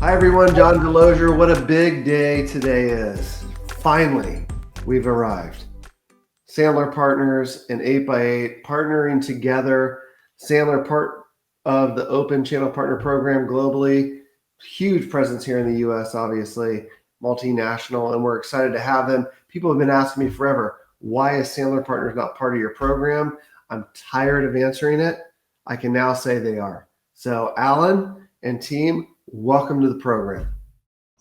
Hi everyone, John Delosier. What a big day today is. Finally, we've arrived. Sandler Partners and 8x8 partnering together. Sandler, part of the Open Channel Partner Program globally. Huge presence here in the US, obviously, multinational, and we're excited to have them. People have been asking me forever, why is Sandler Partners not part of your program? I'm tired of answering it. I can now say they are. So Alan and team, welcome to the program.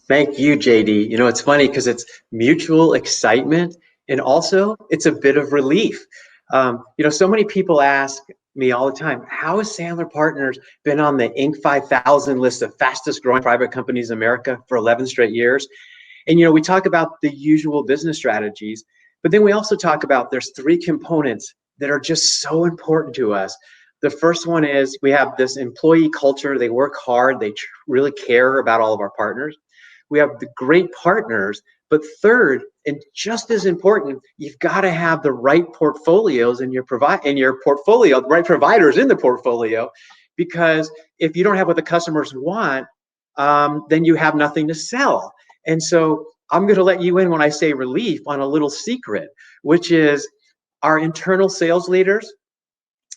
Thank you, JD. It's funny because it's mutual excitement and also it's a bit of relief. So many people ask me all the time, how has Sandler Partners been on the Inc. 5000 list of fastest growing private companies in America for 11 straight years? And, we talk about the usual business strategies, but then we also talk about there's three components that are just so important to us. The first one is we have this employee culture. They work hard. They really care about all of our partners. We have the great partners, but third, and just as important, you've got to have the right portfolios in your portfolio, the right providers in the portfolio, because if you don't have what the customers want, then you have nothing to sell. And so I'm going to let you in when I say relief on a little secret, which is our internal sales leaders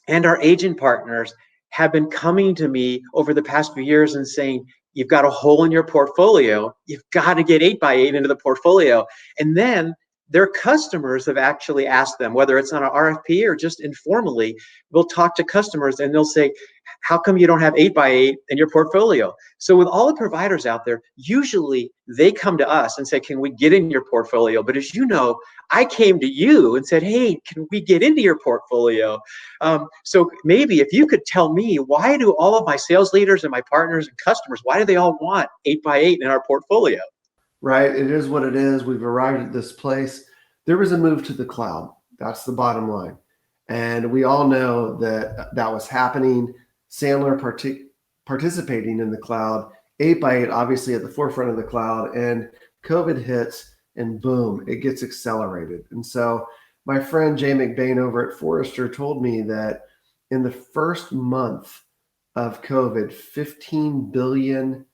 and our agent partners have been coming to me over the past few years and saying, you've got a hole in your portfolio. You've got to get 8x8 into the portfolio. And then their customers have actually asked them, whether it's on an RFP or just informally, we'll talk to customers and they'll say, how come you don't have 8x8 in your portfolio? So with all the providers out there, usually they come to us and say, can we get in your portfolio? But as you know, I came to you and said, hey, can we get into your portfolio? So maybe if you could tell me, why do all of my sales leaders and my partners and customers, why do they all want 8x8 in our portfolio? Right, it is what it is. We've arrived at this place. There was a move to the cloud. That's the bottom line. And we all know that that was happening. Sandler participating in the cloud, 8x8 obviously at the forefront of the cloud, and COVID hits and boom, it gets accelerated. And so my friend Jay McBain over at Forrester told me that in the first month of COVID, $15 billion,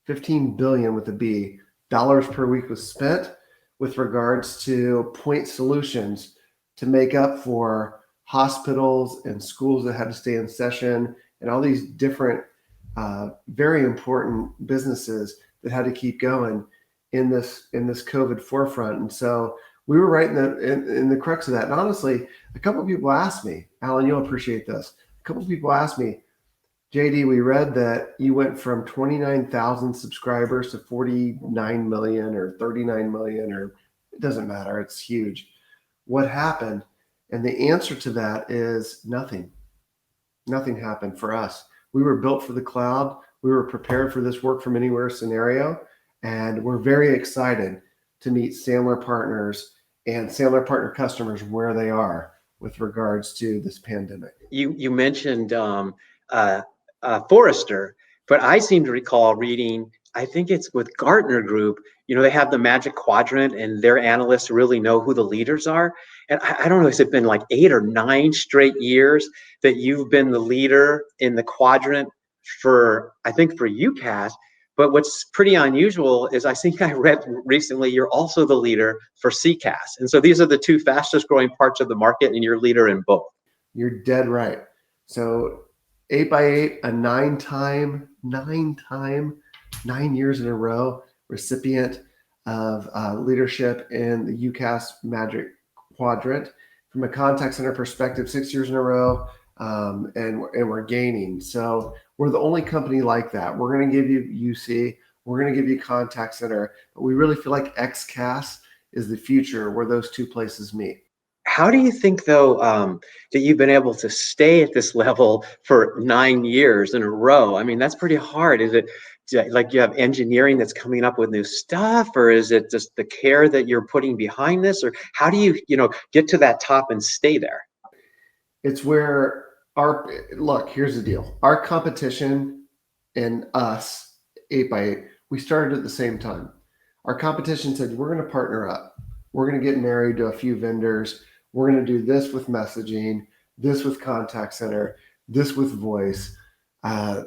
15 billion with a B, dollars per week was spent with regards to point solutions to make up for hospitals and schools that had to stay in session and all these different very important businesses that had to keep going in this COVID forefront. And so we were right in the crux of that. And honestly, a couple of people asked me, Alan, you'll appreciate this. A couple of people asked me, JD, we read that you went from 29,000 subscribers to 49 million or 39 million, or it doesn't matter. It's huge. What happened? And the answer to that is nothing. Nothing happened for us. We were built for the cloud. We were prepared for this work from anywhere scenario. And we're very excited to meet Sandler Partners and Sandler Partner customers where they are with regards to this pandemic. You mentioned Forrester, but I seem to recall reading, I think it's with Gartner Group, they have the Magic Quadrant and their analysts really know who the leaders are. And I don't know, has it been like 8 or 9 straight years that you've been the leader in the quadrant for UCaaS? But what's pretty unusual is I think I read recently you're also the leader for CCaaS. And so these are the two fastest growing parts of the market and you're leader in both. You're dead right. So 8x8, a 9 years in a row recipient of leadership in the UCaaS Magic Quadrant. From a contact center perspective, 6 years in a row, and we're gaining. So we're the only company like that. We're going to give you UC, we're going to give you contact center, but we really feel like XCaaS is the future where those two places meet. How do you think, though, that you've been able to stay at this level for 9 years in a row? I mean, that's pretty hard. Is it like you have engineering that's coming up with new stuff, or is it just the care that you're putting behind this, or how do you, get to that top and stay there? It's where here's the deal. Our competition and us, 8x8, we started at the same time. Our competition said, we're going to partner up. We're going to get married to a few vendors. We're going to do this with messaging, this with contact center, this with voice.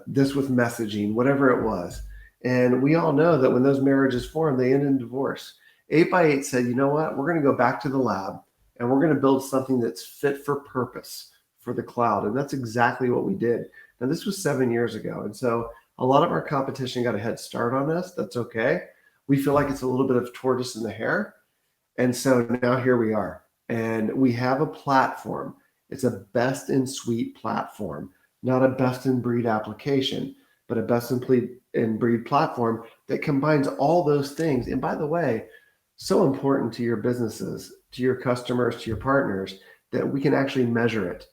this with messaging, whatever it was. And we all know that when those marriages form, they end in divorce. 8x8 said, you know what? We're going to go back to the lab and we're going to build something that's fit for purpose for the cloud. And that's exactly what we did. Now, this was 7 years ago. And so a lot of our competition got a head start on us. That's okay. We feel like it's a little bit of tortoise in the hare. And so now here we are. And we have a platform. It's a best in suite platform, not a best in breed application, but a best in breed platform that combines all those things. And by the way, so important to your businesses, to your customers, to your partners, that we can actually measure it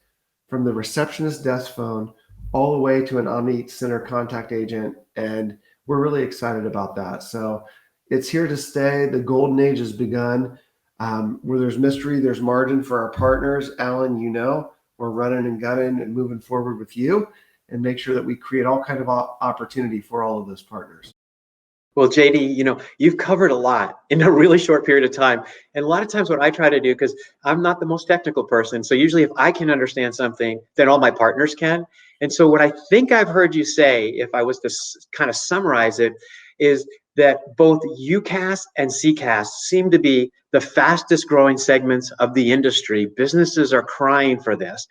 from the receptionist desk phone all the way to an Omni Center contact agent. And we're really excited about that. So it's here to stay. The golden age has begun. Where there's mystery, there's margin for our partners. Alan, we're running and gunning and moving forward with you and make sure that we create all kind of opportunity for all of those partners. Well, JD, you've covered a lot in a really short period of time. And a lot of times what I try to do, because I'm not the most technical person, so usually if I can understand something, then all my partners can. And so what I think I've heard you say, if I was to kind of summarize it, is that both UCaaS and CCaaS seem to be the fastest growing segments of the industry. Businesses are crying for this.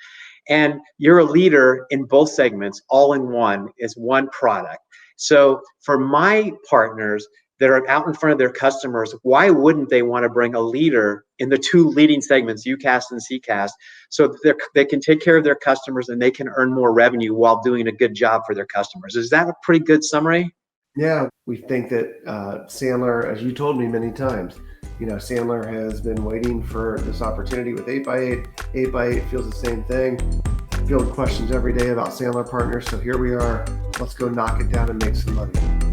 And you're a leader in both segments, all in one, is one product. So for my partners that are out in front of their customers, why wouldn't they want to bring a leader in the two leading segments, UCaaS and CCaaS, so that they can take care of their customers and they can earn more revenue while doing a good job for their customers? Is that a pretty good summary? Yeah, we think that Sandler, as you told me many times, Sandler has been waiting for this opportunity with 8x8. 8x8 feels the same thing. Field questions every day about Sandler Partners. So here we are. Let's go knock it down and make some money.